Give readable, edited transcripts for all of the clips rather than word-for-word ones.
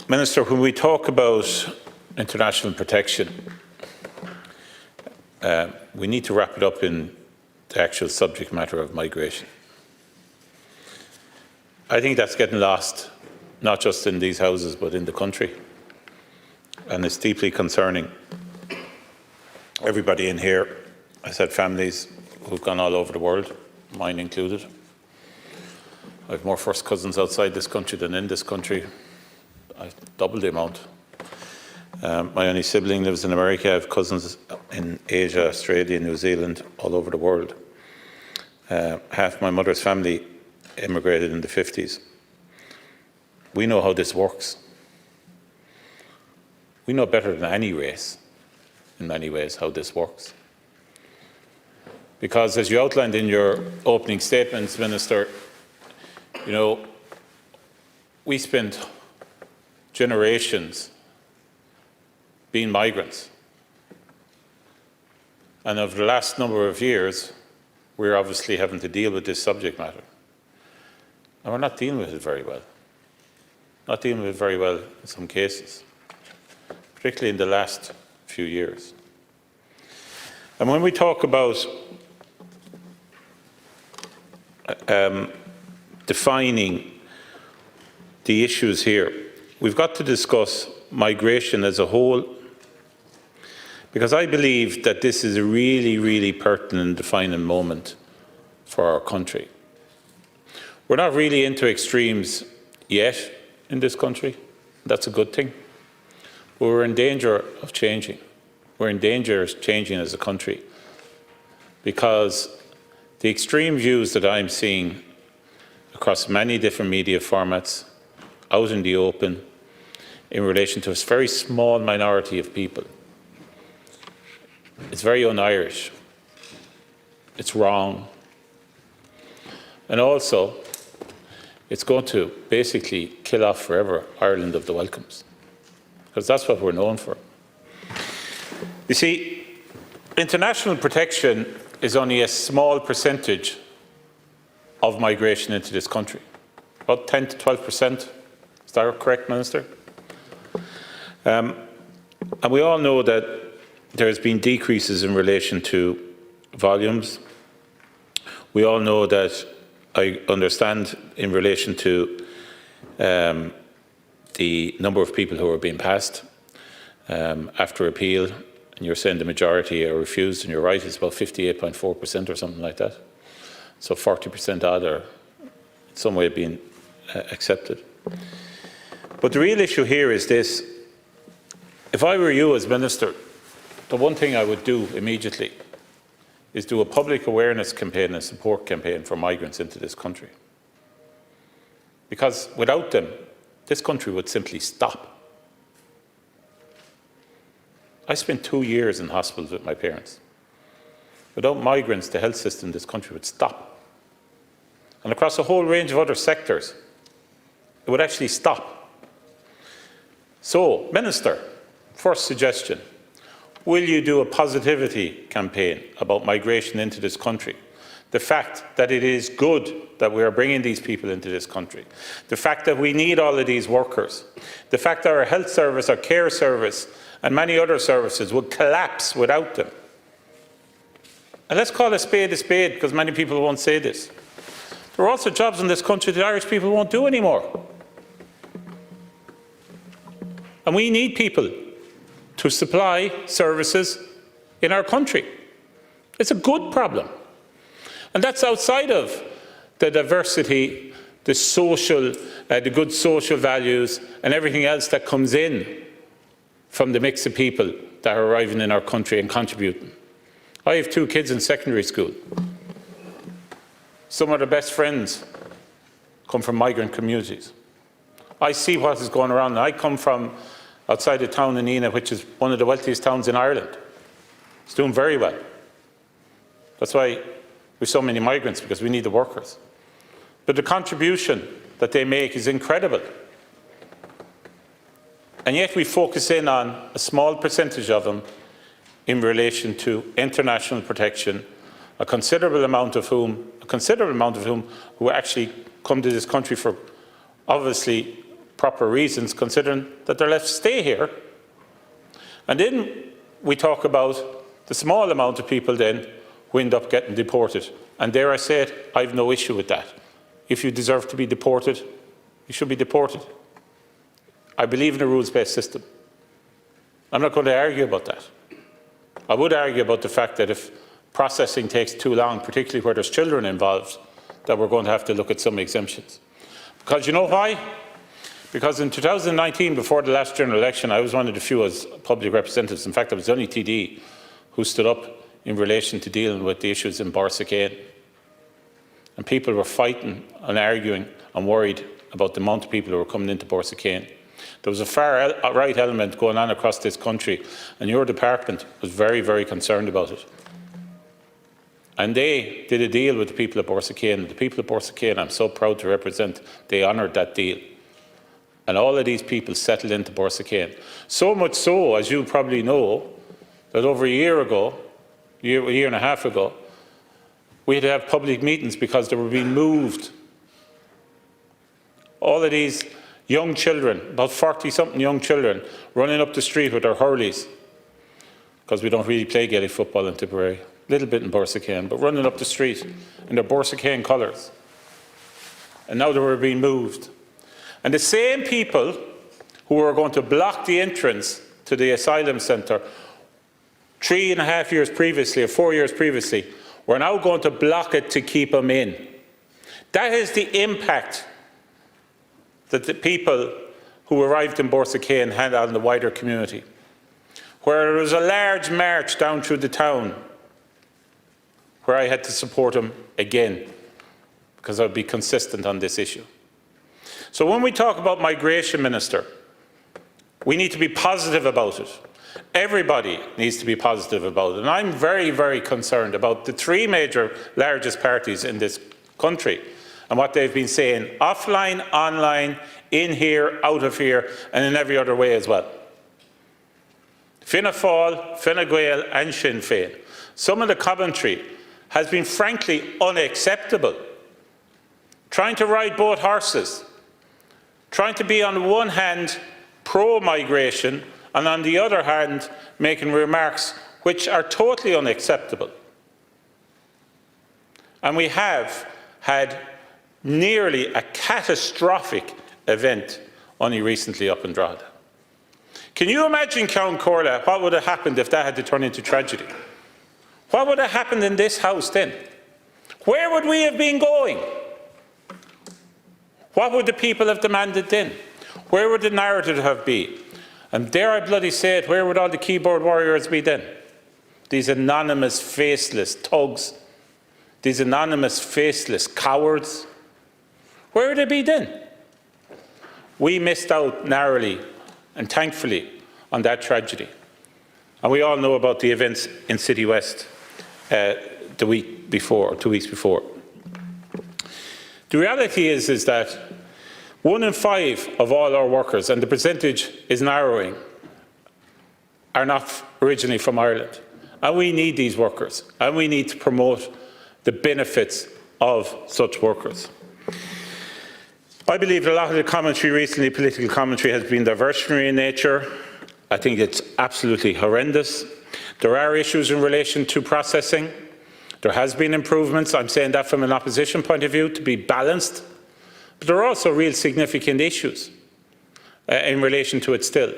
Minister, when we talk about international protection, we need to wrap it up in the actual subject matter of migration. I think that's getting lost, not just in these houses, but in the country. And it's deeply concerning. Everybody in here has had families who've gone all over the world, mine included. I have more first cousins outside this country than in this country. I've doubled the amount. My only sibling lives in America. I have cousins in Asia, Australia, New Zealand, all over the world. Half my mother's family immigrated in the 50s. We know how this works. We know better than any race, in many ways, how this works. Because as you outlined in your opening statements, Minister, you know, we spent generations being migrants. And over the last number of years, we're obviously having to deal with this subject matter. And we're not dealing with it very well. Not dealing with it very well in some cases, particularly in the last few years. And when we talk about defining the issues here, we've got to discuss migration as a whole, because I believe that this is a really, really pertinent defining moment for our country. We're not really into extremes yet in this country. That's a good thing. But we're in danger of changing. We're in danger of changing as a country, because the extreme views that I'm seeing across many different media formats, out in the open, in relation to a very small minority of people, it's very un-Irish. It's wrong. And also, it's going to basically kill off forever Ireland of the welcomes, because that's what we're known for. You see, international protection is only a small percentage of migration into this country, about 10 to 12%. Is that correct, Minister? And we all know that there has been decreases in relation to volumes. We all know that, I understand, in relation to the number of people who are being passed after appeal, and you're saying the majority are refused, and you're right, it's about 58.4% or something like that. So 40% odd are in some way being accepted. But the real issue here is this. If I were you as Minister, the one thing I would do immediately is do a public awareness campaign and support campaign for migrants into this country. Because without them, this country would simply stop. I spent 2 years in hospitals with my parents. Without migrants, the health system in this country would stop. And across a whole range of other sectors, it would actually stop. So, Minister, first suggestion, will you do a positivity campaign about migration into this country? The fact that it is good that we are bringing these people into this country. The fact that we need all of these workers. The fact that our health service, our care service, and many other services would collapse without them. And let's call a spade, because many people won't say this. There are also jobs in this country that Irish people won't do anymore. And we need people to supply services in our country. It's a good problem. And that's outside of the diversity, the social, the good social values, and everything else that comes in from the mix of people that are arriving in our country and contributing. I have 2 kids in secondary school. Some of their best friends come from migrant communities. I see what is going around. I come from outside the town in Enna, which is one of the wealthiest towns in Ireland. It's doing very well. That's why we have so many migrants, because we need the workers. But the contribution that they make is incredible. And yet we focus in on a small percentage of them in relation to international protection, a considerable amount of whom who actually come to this country for obviously proper reasons, considering that they're left to stay here. And then we talk about the small amount of people then who end up getting deported. And dare I say it, I have no issue with that. If you deserve to be deported, you should be deported. I believe in a rules-based system. I'm not going to argue about that. I would argue about the fact that if processing takes too long, particularly where there's children involved, that we're going to have to look at some exemptions. Because you know why? Because in 2019, before the last general election, I was one of the few as public representatives, in fact I was the only TD who stood up in relation to dealing with the issues in Borsa. And people were fighting and arguing and worried about the amount of people who were coming into Borsa. There was a far-right element going on across this country, and your department was very, very concerned about it. And they did a deal with the people of Borsa. The people of Borsa, I'm so proud to represent, they honoured that deal. And all of these people settled into Borsa. So much so, as you probably know, that over a year and a half ago, we had to have public meetings because they were being moved. All of these young children, about 40-something young children, running up the street with their hurleys, because we don't really play Gaelic football in Tipperary, a little bit in Borsa, but running up the street in their Borsa colours. And now they were being moved. And the same people who were going to block the entrance to the asylum centre 3.5 years previously, or 4 years previously, were now going to block it to keep them in. That is the impact that the people who arrived in Borsa had on the wider community. Where there was a large march down through the town, where I had to support them again, because I would be consistent on this issue. So when we talk about migration, Minister, we need to be positive about it. Everybody needs to be positive about it. And I'm very, very concerned about the three major largest parties in this country and what they've been saying, offline, online, in here, out of here, and in every other way as well. Fianna Fáil, Fine Gael and Sinn Féin. Some of the commentary has been frankly unacceptable. Trying to ride both horses. Trying to be on the one hand pro-migration and on the other hand making remarks which are totally unacceptable. And we have had nearly a catastrophic event only recently up in Drogheda. Can you imagine, Count Corla, what would have happened if that had to turn into tragedy? What would have happened in this House then? Where would we have been going? What would the people have demanded then? Where would the narrative have been? And dare I bloody say it, where would all the keyboard warriors be then? These anonymous, faceless thugs, these anonymous, faceless cowards, where would they be then? We missed out narrowly and thankfully on that tragedy. And we all know about the events in City West the week before, or 2 weeks before. The reality is that 1 in 5 of all our workers, and the percentage is narrowing, are not originally from Ireland. And we need these workers, and we need to promote the benefits of such workers. I believe a lot of the commentary recently, political commentary, has been diversionary in nature. I think it's absolutely horrendous. There are issues in relation to processing. There has been improvements. I'm saying that from an opposition point of view, to be balanced. But there are also real significant issues in relation to it still.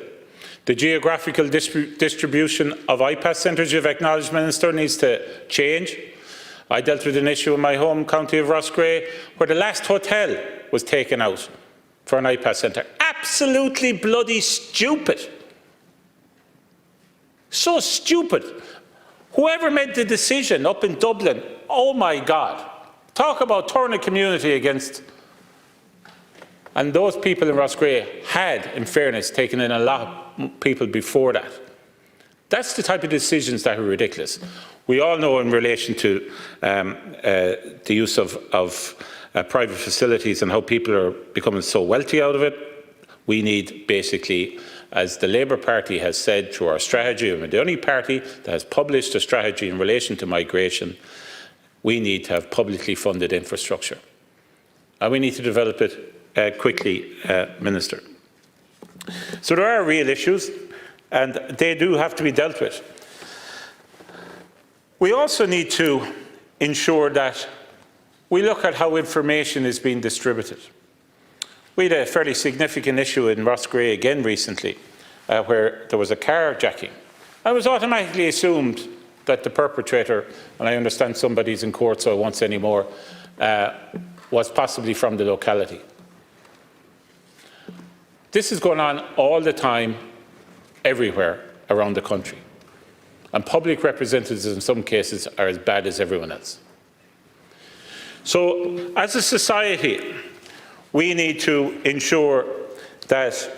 The geographical distribution of IPAS centres, you've acknowledged, Minister, needs to change. I dealt with an issue in my home county of Roscrea where the last hotel was taken out for an IPAS centre. Absolutely bloody stupid. So stupid. Whoever made the decision up in Dublin, oh my God, talk about turning a community against. And those people in Roscrea had, in fairness, taken in a lot of people before that. That's the type of decisions that are ridiculous. We all know in relation to the use of private facilities and how people are becoming so wealthy out of it. We need basically, as the Labour Party has said through our strategy, and we're the only party that has published a strategy in relation to migration, we need to have publicly funded infrastructure. And we need to develop it quickly, Minister. So there are real issues, and they do have to be dealt with. We also need to ensure that we look at how information is being distributed. We had a fairly significant issue in Roscrea again recently, where there was a carjacking. I was automatically assumed that the perpetrator, and I understand somebody's in court so I won't say any more, was possibly from the locality. This is going on all the time, everywhere around the country. And public representatives in some cases are as bad as everyone else. So, as a society, we need to ensure that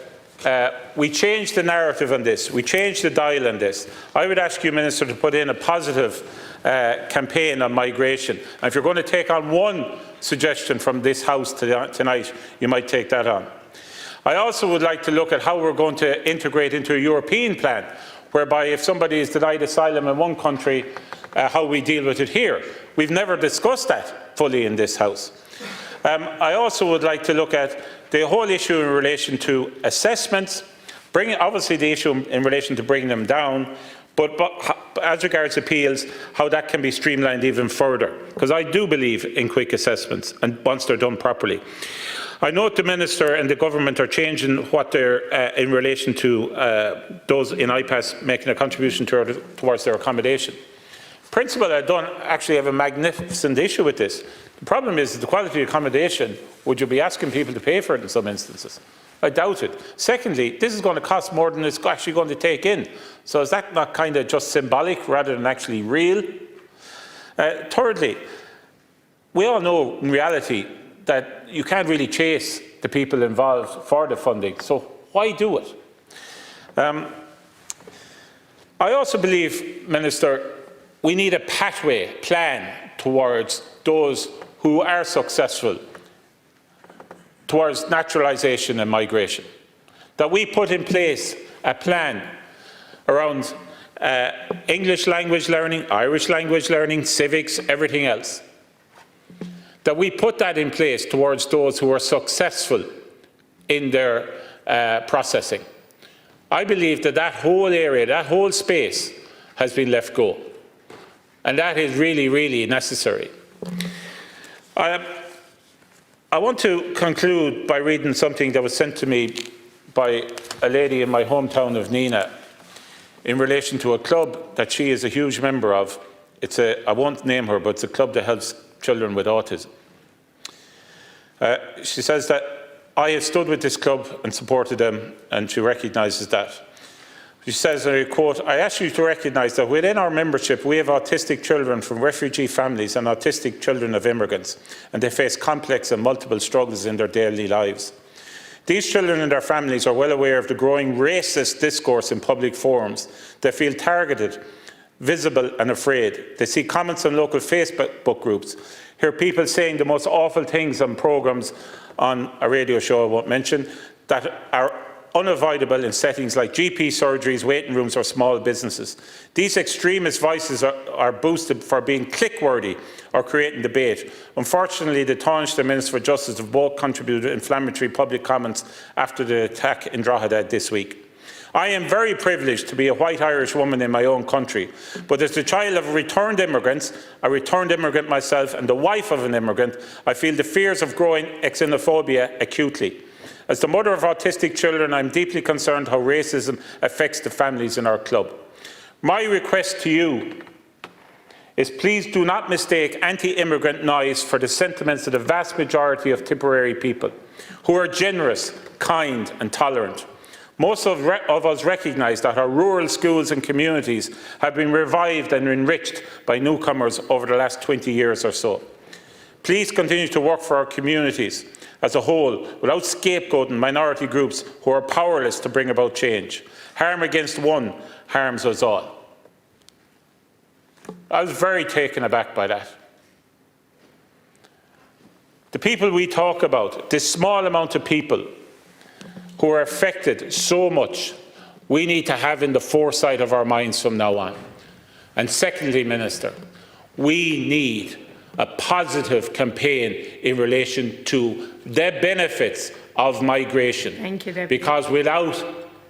we change the narrative on this, we change the dial on this. I would ask you, Minister, to put in a positive campaign on migration. And if you're going to take on one suggestion from this House tonight, you might take that on. I also would like to look at how we're going to integrate into a European plan, whereby if somebody is denied asylum in one country, how we deal with it here. We've never discussed that fully in this House. I also would like to look at the whole issue in relation to assessments, obviously the issue in relation to bringing them down, but as regards appeals, how that can be streamlined even further, because I do believe in quick assessments and once they're done properly. I note the Minister and the Government are changing what they're in relation to those in IPAS making a contribution towards their accommodation. Principle, I don't actually have a magnificent issue with this. The problem is the quality of accommodation. Would you be asking people to pay for it in some instances? I doubt it. Secondly, this is going to cost more than it's actually going to take in. So is that not kind of just symbolic rather than actually real? Thirdly, we all know in reality that you can't really chase the people involved for the funding. So why do it? I also believe, Minister, we need a pathway plan towards those who are successful towards naturalisation and migration. That we put in place a plan around English language learning, Irish language learning, civics, everything else. That we put that in place towards those who are successful in their processing. I believe that that whole area, that whole space has been left go. And that is really, really necessary. I want to conclude by reading something that was sent to me by a lady in my hometown of Neenah in relation to a club that she is a huge member of. I won't name her, but it's a club that helps children with autism. She says that I have stood with this club and supported them, and she recognises that. She says, and I quote, "I ask you to recognise that within our membership we have autistic children from refugee families and autistic children of immigrants, and they face complex and multiple struggles in their daily lives. These children and their families are well aware of the growing racist discourse in public forums. They feel targeted, visible and afraid. They see comments on local Facebook groups, hear people saying the most awful things on programmes on a radio show I won't mention that are unavoidable in settings like GP surgeries, waiting rooms or small businesses. These extremist voices are boosted for being click-worthy or creating debate. Unfortunately, the Taoiseach Minister for Justice have both contributed inflammatory public comments after the attack in Drogheda this week. I am very privileged to be a white Irish woman in my own country, but as the child of returned immigrants, a returned immigrant myself and the wife of an immigrant, I feel the fears of growing xenophobia acutely. As the mother of autistic children, I am deeply concerned how racism affects the families in our club. My request to you is please do not mistake anti-immigrant noise for the sentiments of the vast majority of Tipperary people, who are generous, kind and tolerant. Most of us recognise that our rural schools and communities have been revived and enriched by newcomers over the last 20 years or so. Please continue to work for our communities as a whole, without scapegoating minority groups who are powerless to bring about change. Harm against one harms us all. I was very taken aback by that. The people we talk about, this small amount of people who are affected so much, we need to have in the foresight of our minds from now on. And secondly, Minister, we need a positive campaign in relation to the benefits of migration. Thank you, Deputy. Because without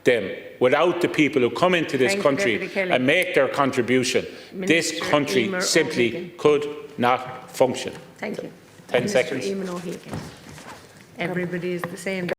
them, without the people who come into this country and make their contribution, this country simply could not function. Thank you. 10 seconds. Everybody is the same.